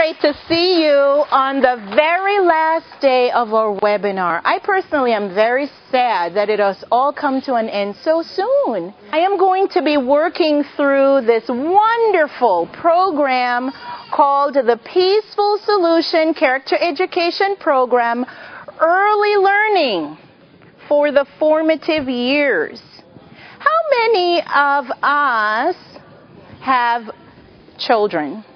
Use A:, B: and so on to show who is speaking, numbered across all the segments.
A: great to see you on the very last day of our webinar. I personally am very sad that it has all come to an end so soon. I am going to be working through this wonderful program called the Peaceful Solution Character Education Program, Early Learning for the Formative Years. How many of us have children?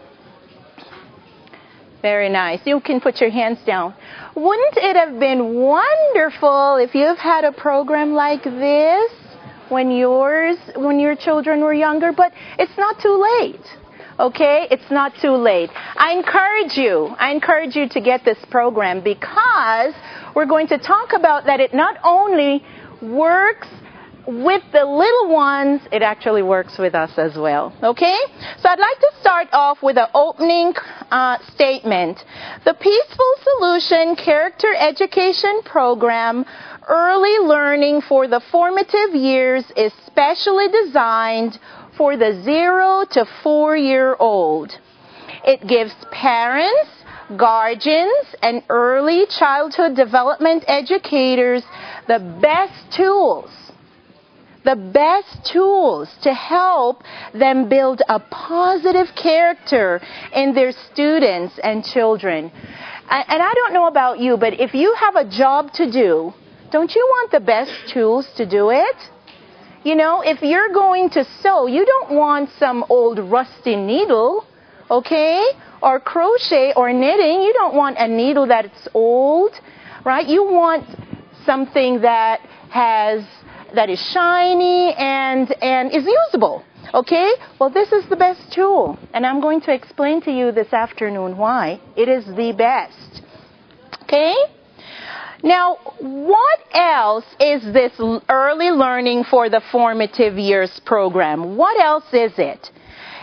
A: Very nice. You can put your hands down. Wouldn't it have been wonderful if you've had a program like this when your children were younger? But it's not too late. Okay? It's not too late. I encourage you to get this program because we're going to talk about that it not only works with the little ones, it actually works with us as well. Okay? So I'd like to start off with an opening statement. The Peaceful Solution Character Education Program, Early Learning for the Formative Years, is specially designed for the 0 to 4-year-old. It gives parents, guardians, and early childhood development educators the best tools to help them build a positive character in their students and children. And I don't know about you, but if you have a job to do, don't you want the best tools to do it? You know, if you're going to sew, you don't want some old rusty needle, okay? Or crochet or knitting, you don't want a needle that's old, right? You want something that is shiny and is usable, okay? Well, this is the best tool, and I'm going to explain to you this afternoon why it is the best, okay? Now, what else is this Early Learning for the Formative Years program? What else is it?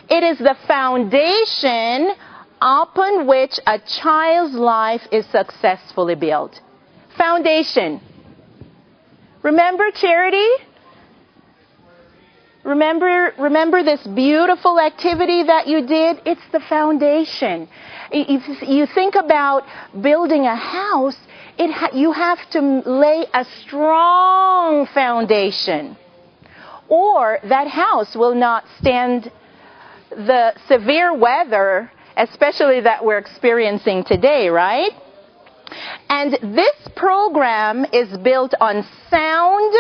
A: It is the foundation upon which a child's life is successfully built. Foundation. Remember Charity? Remember this beautiful activity that you did? It's the foundation. If you think about building a house, you have to lay a strong foundation, or that house will not stand the severe weather, especially that we're experiencing today, right? And this program is built on sound,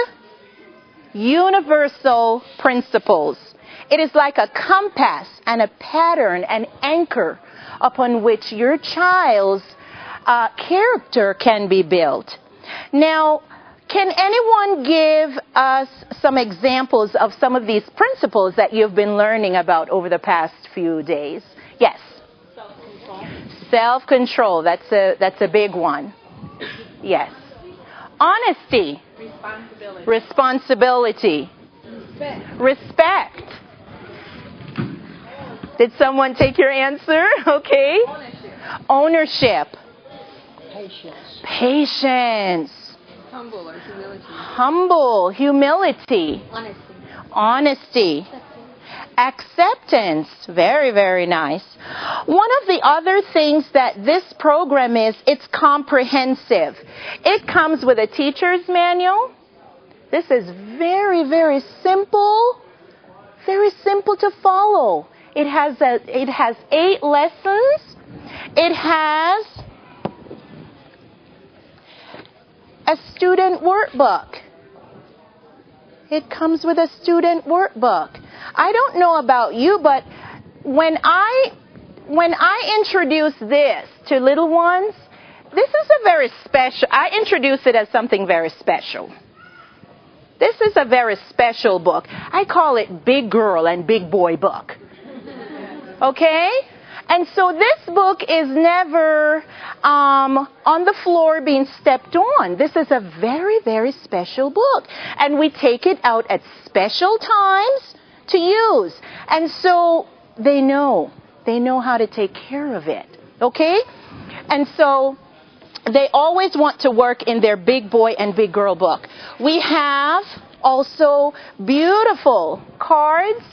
A: universal principles. It is like a compass and a pattern, an anchor upon which your child's character can be built. Now, can anyone give us some examples of some of these principles that you've been learning about over the past few days? Yes. Self-control, that's a big one. Yes. Honesty. Responsibility. Respect. Did someone take your answer? Okay. Ownership. Patience. Humble. Humility. Honesty. Acceptance. Very, very nice. One of the other things that this program is, it's comprehensive. It comes with a teacher's manual. This is very, very simple. Very simple to follow. It has 8 lessons. It has a student workbook. It comes with a student workbook. I don't know about you, but when I introduce this to little ones, this is a very special, I introduce it as something very special. This is a very special book. I call it Big Girl and Big Boy book. Okay? And so this book is never on the floor being stepped on. This is a very, very special book. And we take it out at special times to use. And so they know how to take care of it. Okay? And so they always want to work in their Big Boy and Big Girl book. We have also beautiful cards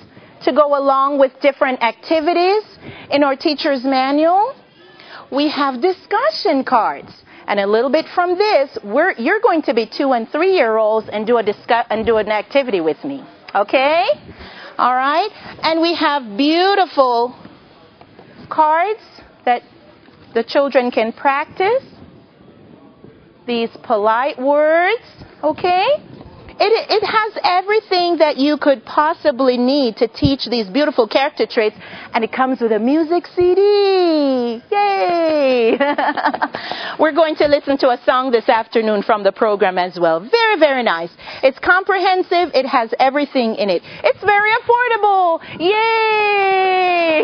A: to go along with different activities in our teacher's manual. we have discussion cards. And a little bit from this, you're going to be 2- and 3-year-olds and do an activity with me. Okay? All right? And we have beautiful cards that the children can practice. These polite words. Okay? It has everything that you could possibly need to teach these beautiful character traits, and it comes with a music CD. Yay! We're going to listen to a song this afternoon from the program as well. Very, very nice. It's comprehensive. It has everything in it. It's very affordable. Yay!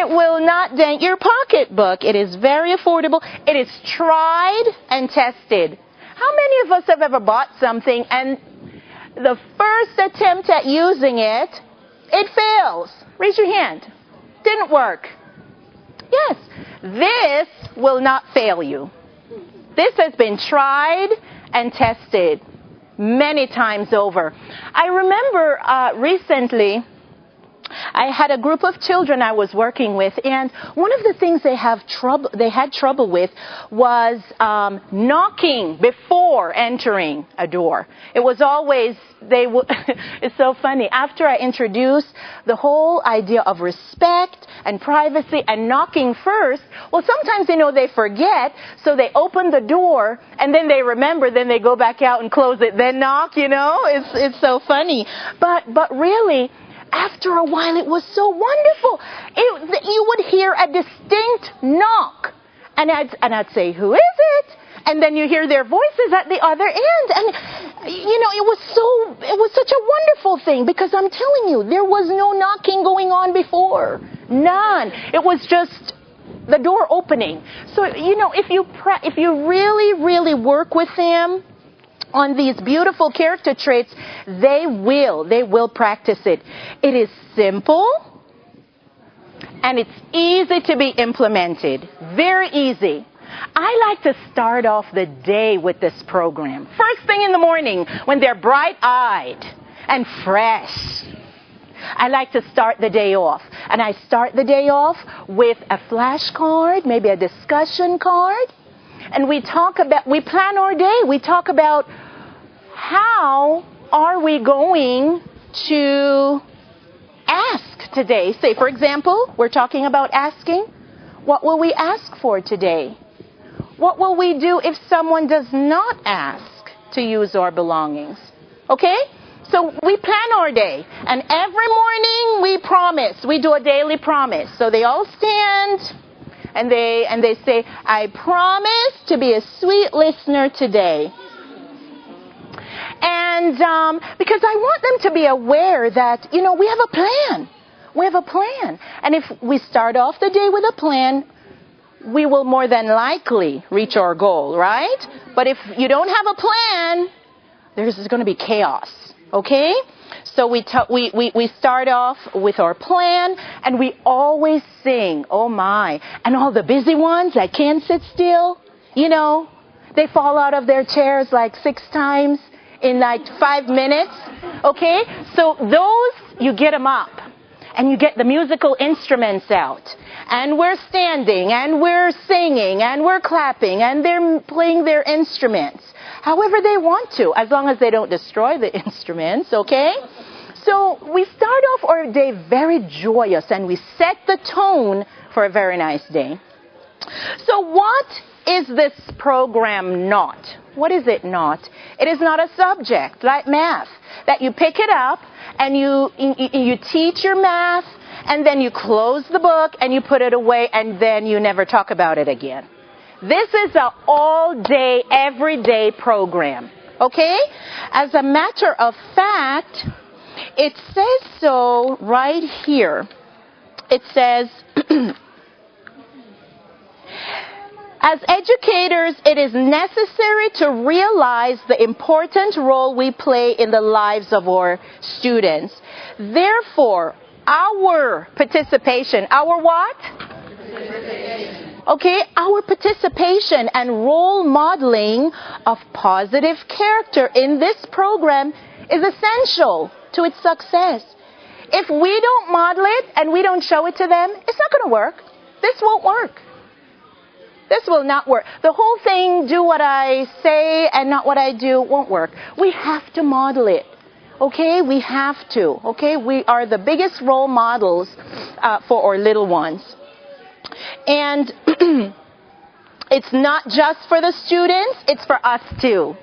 A: It will not dent your pocketbook. It is very affordable. It is tried and tested. How many of us have ever bought something and the first attempt at using it, it fails? Raise your hand. Didn't work. Yes, this will not fail you. This has been tried and tested many times over. I remember recently I had a group of children I was working with, and one of the things they had trouble with was knocking before entering a door. It was always, it's so funny. After I introduced the whole idea of respect and privacy and knocking first, well, sometimes, they forget, so they open the door, and then they remember, then they go back out and close it, then knock, It's so funny. But really, after a while, it was so wonderful. You would hear a distinct knock. And I'd say, who is it? And then you hear their voices at the other end. And, it was such a wonderful thing, because I'm telling you, there was no knocking going on before. None. It was just the door opening. So, if you really, really work with them on these beautiful character traits, they will practice it. It is simple, and it's easy to be implemented. Very easy. I like to start off the day with this program. First thing in the morning, when they're bright-eyed and fresh. I like to start the day off. And I start the day off with a flashcard, maybe a discussion card. And we plan our day. We talk about how are we going to ask today. Say, for example, we're talking about asking. What will we ask for today? What will we do if someone does not ask to use our belongings? Okay? So we plan our day. And every morning we promise. We do a daily promise. So they all stand. And they say, I promise to be a sweet listener today. And because I want them to be aware that, we have a plan. We have a plan. And if we start off the day with a plan, we will more than likely reach our goal, right? But if you don't have a plan, there's going to be chaos. Okay? So we start off with our plan, and we always sing, oh my. And all the busy ones that can't sit still, they fall out of their chairs like 6 times in like 5 minutes. Okay? So those, you get them up, and you get the musical instruments out. And we're standing, and we're singing, and we're clapping, and they're playing their instruments however they want to, as long as they don't destroy the instruments, okay? So we start off our day very joyous, and we set the tone for a very nice day. So what is this program not? What is it not? It is not a subject like math, that you pick it up and you teach your math, and then you close the book and you put it away, and then you never talk about it again. This is an all-day, everyday program, okay? As a matter of fact, it says so right here. It says, as educators, it is necessary to realize the important role we play in the lives of our students. Therefore, our participation, our what? Participation. Okay, our participation and role modeling of positive character in this program is essential to its success. If we don't model it and we don't show it to them, it's not going to work. This won't work. This will not work. The whole thing, do what I say and not what I do, won't work. We have to model it. Okay? We have to. Okay? We are the biggest role models for our little ones. And it's not just for the students, it's for us too.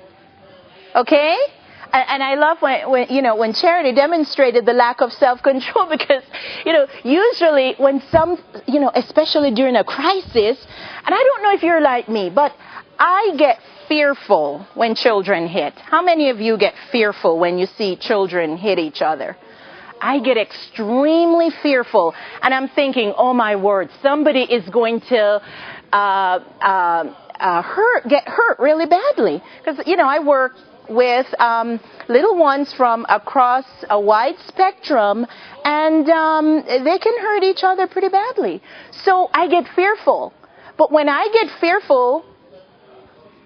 A: Okay? And I love when Charity demonstrated the lack of self-control, because, usually when especially during a crisis, and I don't know if you're like me, but I get fearful when children hit. How many of you get fearful when you see children hit each other? I get extremely fearful, and I'm thinking, oh my word, somebody is going to get hurt really badly. Because, I work with little ones from across a wide spectrum, and they can hurt each other pretty badly. So I get fearful. But when I get fearful,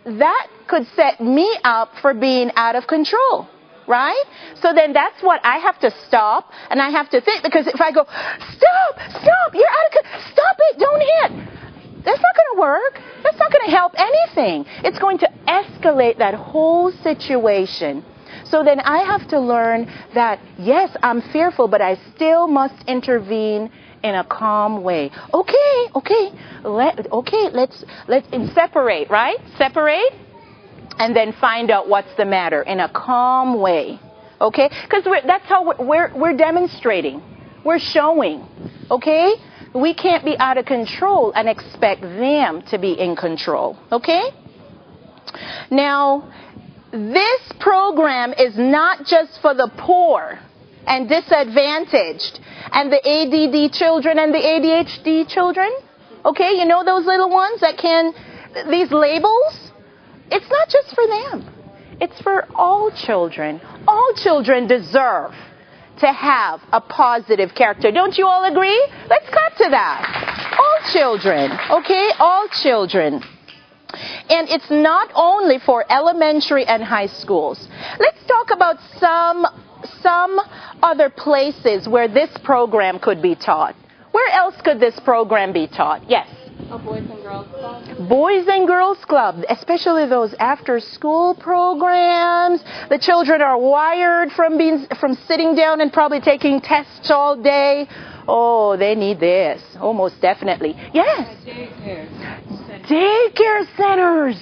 A: that could set me up for being out of control, right? So then that's what I have to stop, and I have to think, because if I go, stop, you're out of control, stop it, don't hit. That's not going to work. That's not going to help anything. It's going to escalate that whole situation. So then I have to learn that, yes, I'm fearful, but I still must intervene in a calm way. Let's separate, right? Separate, and then find out what's the matter in a calm way. Okay? Because that's how we're demonstrating. We're showing. Okay? We can't be out of control and expect them to be in control. Okay? Now, this program is not just for the poor and disadvantaged and the ADD children and the ADHD children. Okay? You know those little ones that these labels? It's not just for them. It's for all children. All children deserve to have a positive character. Don't you all agree? Let's cut to that. All children, okay? All children. And it's not only for elementary and high schools. Let's talk about some other places where this program could be taught. Where else could this program be taught? Yes?
B: A Boys and Girls Club.
A: Boys and Girls Club, especially those after-school programs. The children are wired from sitting down and probably taking tests all day. Oh, they need this. Oh, most definitely. Yes. Daycare centers.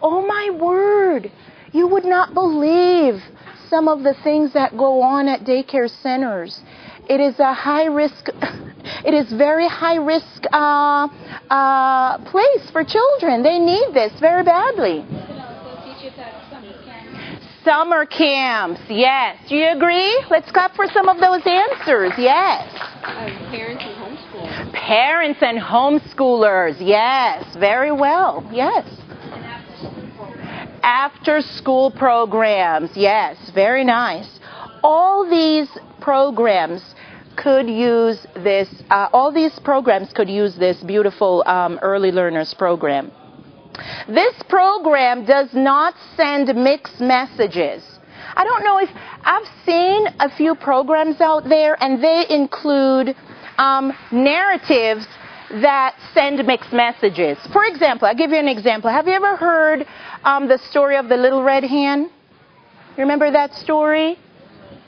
A: Oh, my word. You would not believe some of the things that go on at daycare centers. It is a high-risk... It is very high-risk place for children. They need this very badly. Summer camps, yes. Do you agree? Let's clap for some of those answers. Yes.
B: Parents and homeschoolers.
A: Parents and homeschoolers, yes. Very well, yes.
B: And
A: after-school programs, yes. Very nice. All these programs could use this, all these programs could use this beautiful early learners program. This program does not send mixed messages. I don't know if I've seen a few programs out there, and they include narratives that send mixed messages. For example, I'll give you an example. Have you ever heard the story of the Little Red Hen? You remember that story?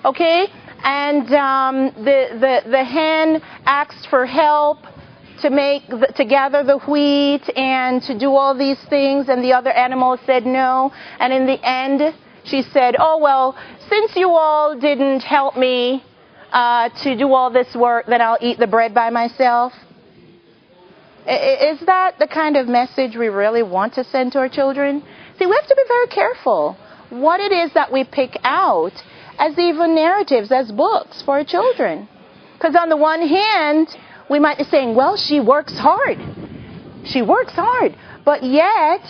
A: Okay? And the hen asked for help to gather the wheat and to do all these things, and the other animals said no. And in the end, she said, oh, well, since you all didn't help me to do all this work, then I'll eat the bread by myself. Is that the kind of message we really want to send to our children? See, we have to be very careful what it is that we pick out as even narratives, as books for our children. Because on the one hand, we might be saying, well, she works hard. She works hard. But yet,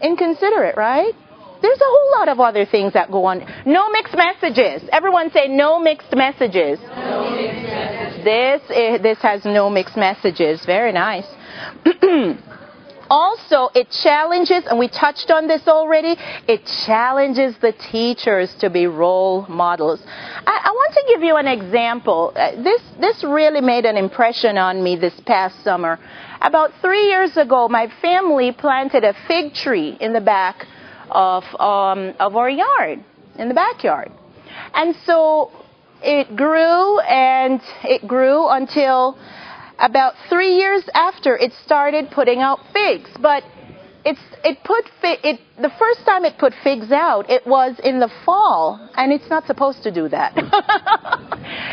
A: inconsiderate, right? There's a whole lot of other things that go on. No mixed messages. Everyone say no mixed messages.
B: No mixed messages.
A: This has no mixed messages. Very nice. also it challenges, and we touched on this already, it challenges the teachers to be role models. I want to give you an example. This really made an impression on me this past summer. About 3 years ago, my family planted a fig tree in the back of our yard, in the backyard. And so it grew and it grew until about 3 years after it started putting out figs. But the first time it put figs out, it was in the fall, and it's not supposed to do that.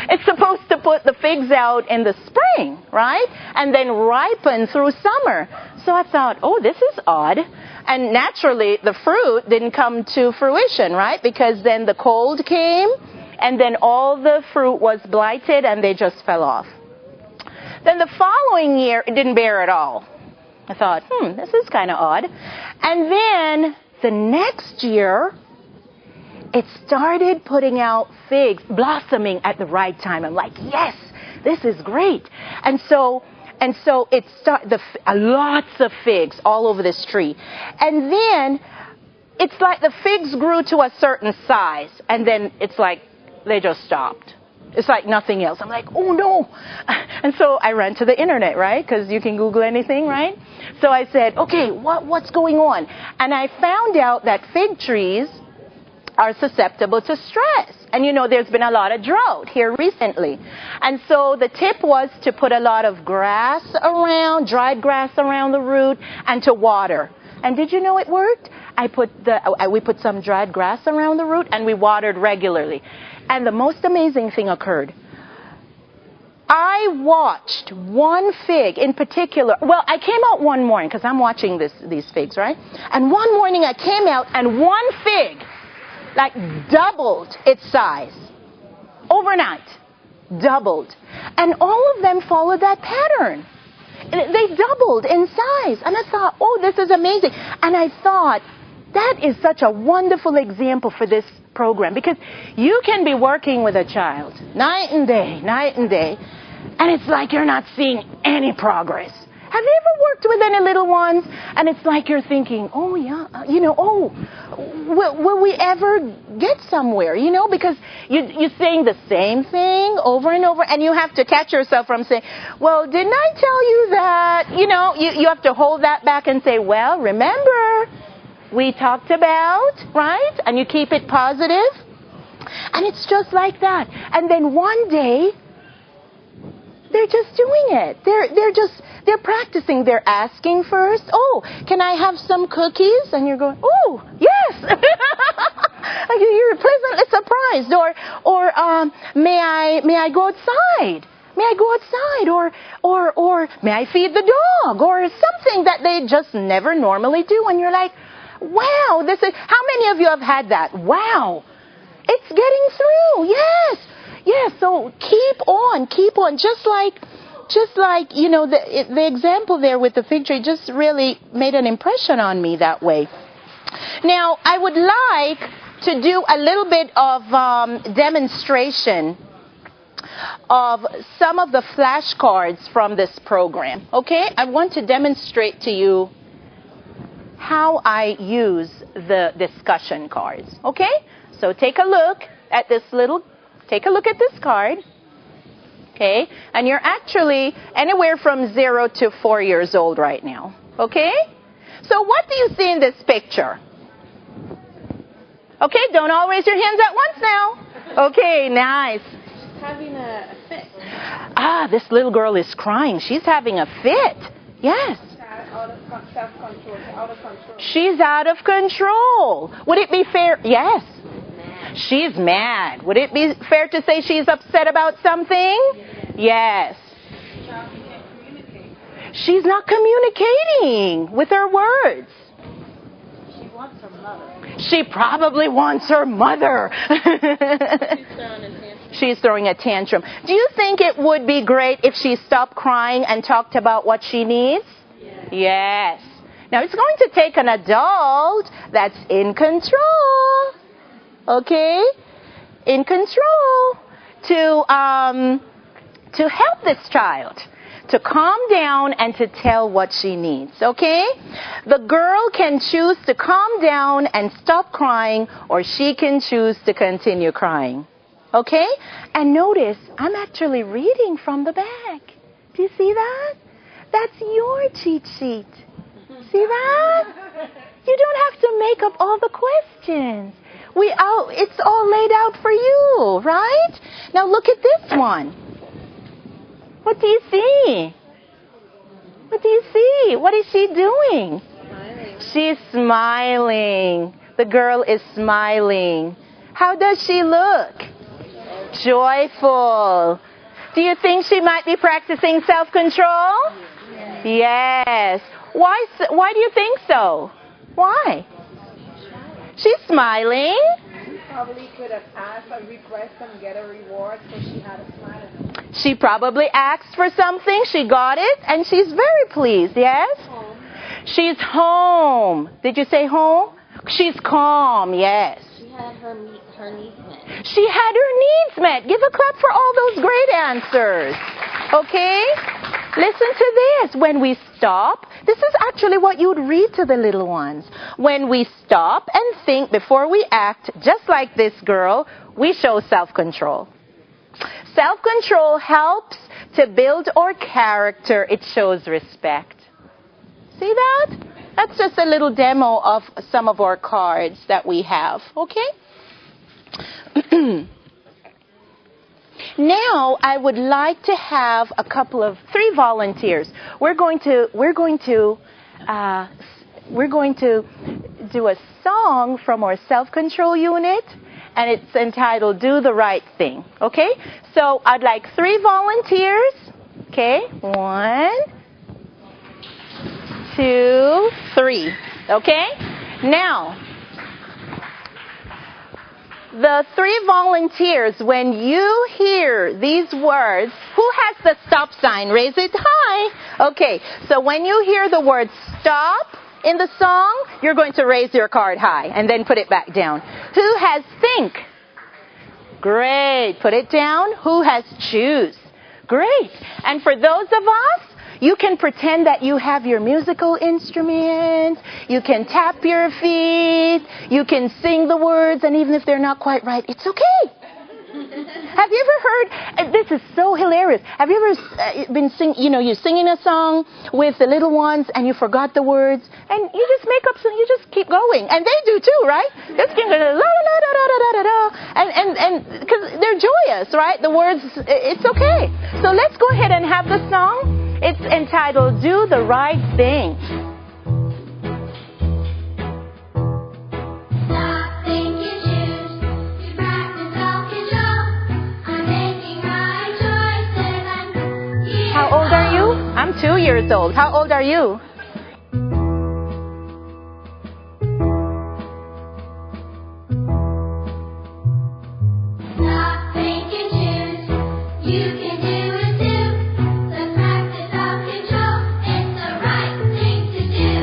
A: It's supposed to put the figs out in the spring, right? And then ripen through summer. So I thought, oh, this is odd. And naturally, the fruit didn't come to fruition, right? Because then the cold came, and then all the fruit was blighted, and they just fell off. Then the following year, it didn't bear at all. I thought, this is kind of odd. And then the next year, it started putting out figs, blossoming at the right time. I'm like, yes, this is great. And so it started, lots of figs all over this tree. And then it's like the figs grew to a certain size, and then it's like they just stopped. It's like nothing else. I'm like, oh no. And so I ran to the internet, right? Because you can Google anything, right? So I said, okay, what's going on? And I found out that fig trees are susceptible to stress. And you know, there's been a lot of drought here recently. And so the tip was to put a lot of grass around, dried grass around the root, and to water. And did you know it worked? We put some dried grass around the root, and we watered regularly. And the most amazing thing occurred. I watched one fig in particular. Well, I came out one morning because I'm watching these figs, right? And one morning I came out and one fig like doubled its size overnight. Doubled. And all of them followed that pattern. They doubled in size. And I thought, oh, this is amazing. And I thought, that is such a wonderful example for this program, because you can be working with a child night and day, and it's like you're not seeing any progress. Have you ever worked with any little ones, and it's like you're thinking, oh yeah, you know, will we ever get somewhere, you know, because you're saying the same thing over and over, and you have to catch yourself from saying, well, didn't I tell you that, you know, you have to hold that back and say, well, remember, we talked about, right? And you keep it positive. And it's just like that. And then one day, they're just doing it. They're practicing. They're asking first, oh, can I have some cookies? And you're going, oh, yes. You're pleasantly surprised. Or may I go outside? May I go outside? Or may I feed the dog? Or something that they just never normally do. And you're like, wow, how many of you have had that? Wow, it's getting through. Yes. So keep on. Just like, you know, the example there with the fig tree just really made an impression on me that way. Now, I would like to do a little bit of demonstration of some of the flashcards from this program. Okay, I want to demonstrate to you how I use the discussion cards. Okay? So take a look at this card. Okay? And you're actually anywhere from 0 to 4 years old right now. Okay? So what do you see in this picture? Okay, don't all raise your hands at once now. Okay, nice.
B: She's having a fit.
A: Ah, this little girl is crying. She's having a fit. Yes.
B: Out of self-control. Out of control.
A: She's out of control. Would it be fair? Yes.
B: Mad.
A: She's mad. Would it be fair to say she's upset about something? Yes. She's not communicating with her words.
B: She wants her mother.
A: She probably wants her mother. She's throwing a tantrum. Do you think it would be great if she stopped crying and talked about what she needs? Yes. Now, it's going to take an adult that's in control, okay, in control to help this child. to calm down and to tell what she needs, okay? The girl can choose to calm down and stop crying, or she can choose to continue crying, okay? And notice, I'm actually reading from the back. Do you see that? That's your cheat sheet. See that? You don't have to make up all the questions. It's all laid out for you, right? Now look at this one. What do you see? What do you see? What is she doing?
B: Smiling.
A: She's smiling. The girl is smiling. How does she look? Joyful. Do you think she might be practicing self-control? Yes. Why do you think so? Why? She's smiling.
B: She probably could have asked a request and get a reward, so she had a smile on her face.
A: She probably asked for something, she got it, and she's very pleased, yes?
B: Home.
A: She's home. Did you say home? She's calm, yes.
B: She had her needs met.
A: She had her needs met. Give a clap for all those great answers. Okay? Listen to this. When we stop, this is actually what you would read to the little ones. When we stop and think before we act, just like this girl, we show self-control. Self-control helps to build our character. It shows respect. See that? That's just a little demo of some of our cards that we have. Okay? Now, I would like to have three volunteers. We're going to do a song from our self-control unit, and it's entitled "Do the Right Thing." Okay? So I'd like 3 volunteers. Okay? 1, 2, 3. Okay? Now, the 3 volunteers, when you hear these words, who has the stop sign? Raise it high. Okay, so when you hear the word stop in the song, you're going to raise your card high and then put it back down. Who has think? Great. Put it down. Who has choose? Great. And for those of us, you can pretend that you have your musical instrument. You can tap your feet. You can sing the words, and even if they're not quite right, it's okay. Have you ever heard, this is so hilarious, have you ever been you're singing a song with the little ones and you forgot the words, and you just make up, you just keep going, and they do too, right? Just keep going, la la da da da da da, and because they're joyous, right? The words, it's okay. So let's go ahead and have the song. It's entitled "Do the Right Thing." How old are you? I'm 2 years old. How old are you?
C: Stop, think, and choose. You can do it too. The practice of control, it's the right thing to do.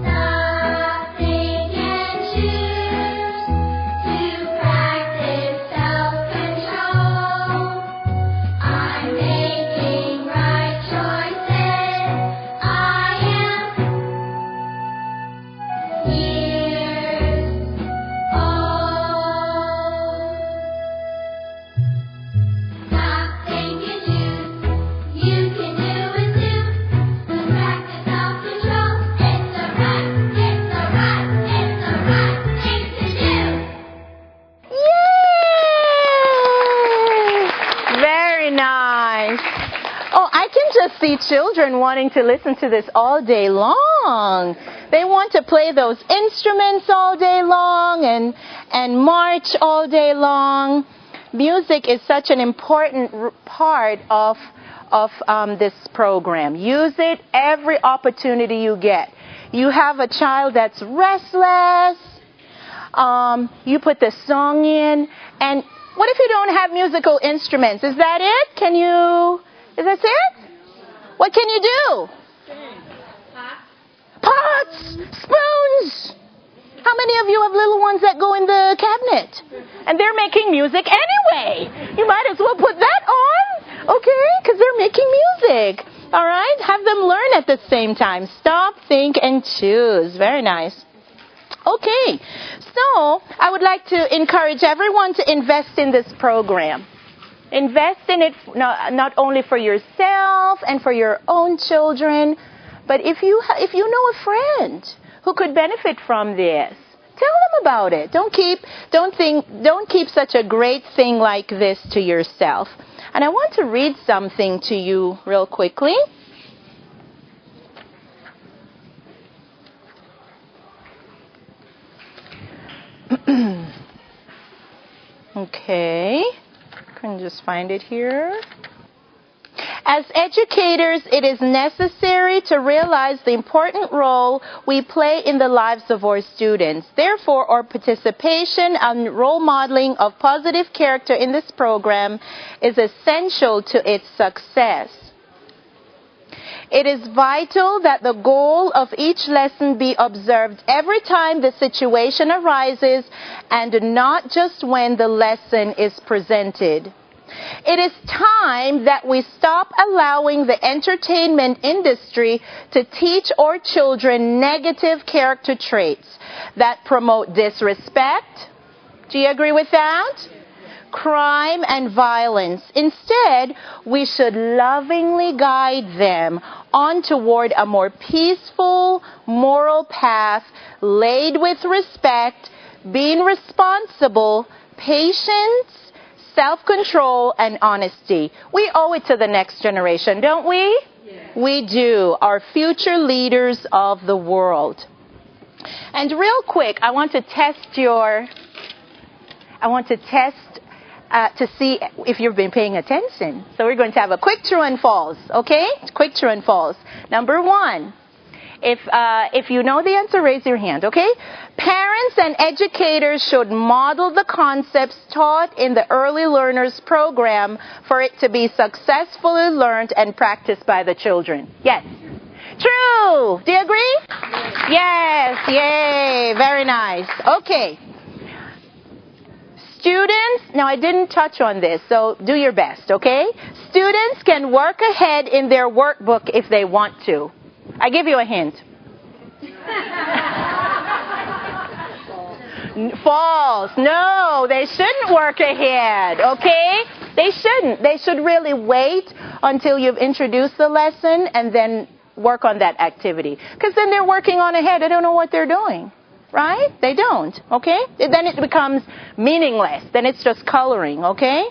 C: Stop, think, and choose. To practice self-control. I'm making right choices. I am years old. Stop, think, and choose. You can do it too. The practice of control. It's the right thing to do.
A: Yay! Very nice. Oh, I can just see children wanting to listen to this all day long. They want to play those instruments all day long and march all day long. Music is such an important part of this program. Use it every opportunity you get. You have a child that's restless. You put the song in, and what if you don't have musical instruments? Is that it? Is that it? What can you do? Pots, spoons. How many of you have little ones that go in the cabinet? And they're making music anyway. You might as well put that on, okay? Because they're making music. All right? Have them learn at the same time. Stop, think, and choose. Very nice. Okay. So I would like to encourage everyone to invest in this program. Invest in it not only for yourself and for your own children, but if you know a friend who could benefit from this, tell them about it. Don't keep such a great thing like this to yourself. And I want to read something to you real quickly. Okay. Can just find it here. As educators, it is necessary to realize the important role we play in the lives of our students. Therefore, our participation and role modeling of positive character in this program is essential to its success. It is vital that the goal of each lesson be observed every time the situation arises and not just when the lesson is presented. It is time that we stop allowing the entertainment industry to teach our children negative character traits that promote disrespect. Do you agree with that? Crime and violence. Instead, we should lovingly guide them on toward a more peaceful, moral path laid with respect, being responsible, patience, self-control, and honesty. We owe it to the next generation, don't we? Yes. We do. Our future leaders of the world. And real quick, I want to test to see if you've been paying attention. So we're going to have a quick true and false, okay? Quick true and false. Number one, if you know the answer, raise your hand, okay? Parents and educators should model the concepts taught in the Early Learners Program for it to be successfully learned and practiced by the children. Yes. True. Do you agree? Yes. Yay. Very nice. Okay. Students, now I didn't touch on this, so do your best, okay? Students can work ahead in their workbook if they want to. I give you a hint. False. No, they shouldn't work ahead, okay? They shouldn't. They should really wait until you've introduced the lesson and then work on that activity. Because then they're working on ahead. They don't know what they're doing. Right? They don't, okay? Then it becomes meaningless. Then it's just coloring, okay?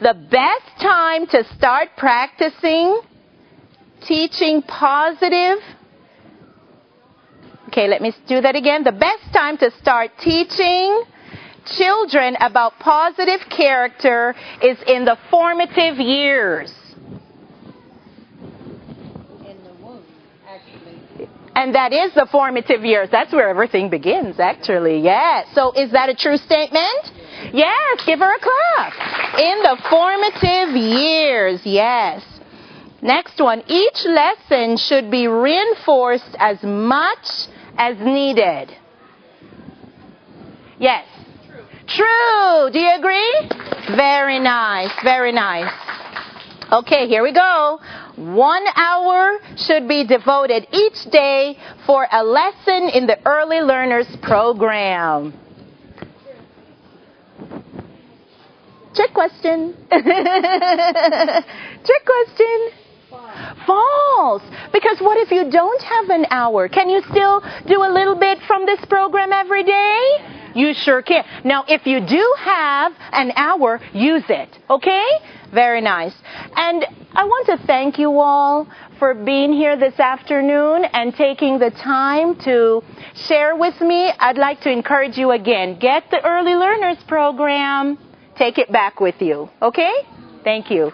A: The best time to start practicing teaching positive... Okay, let me do that again. The best time to start teaching children about positive character is in the formative years. And that is the formative years. That's where everything begins, actually. Yes. So is that a true statement? Yes. Give her a clap. In the formative years. Yes. Next one. Each lesson should be reinforced as much as needed. Yes. True. Do you agree? Very nice. Very nice. Okay, here we go. 1 hour should be devoted each day for a lesson in the Early Learners Program. Trick question. Trick question. False. Because what if you don't have an hour? Can you still do a little bit from this program every day? You sure can. Now, if you do have an hour, use it. Okay? Very nice. And I want to thank you all for being here this afternoon and taking the time to share with me. I'd like to encourage you again. Get the Early Learners Program. Take it back with you. Okay? Thank you.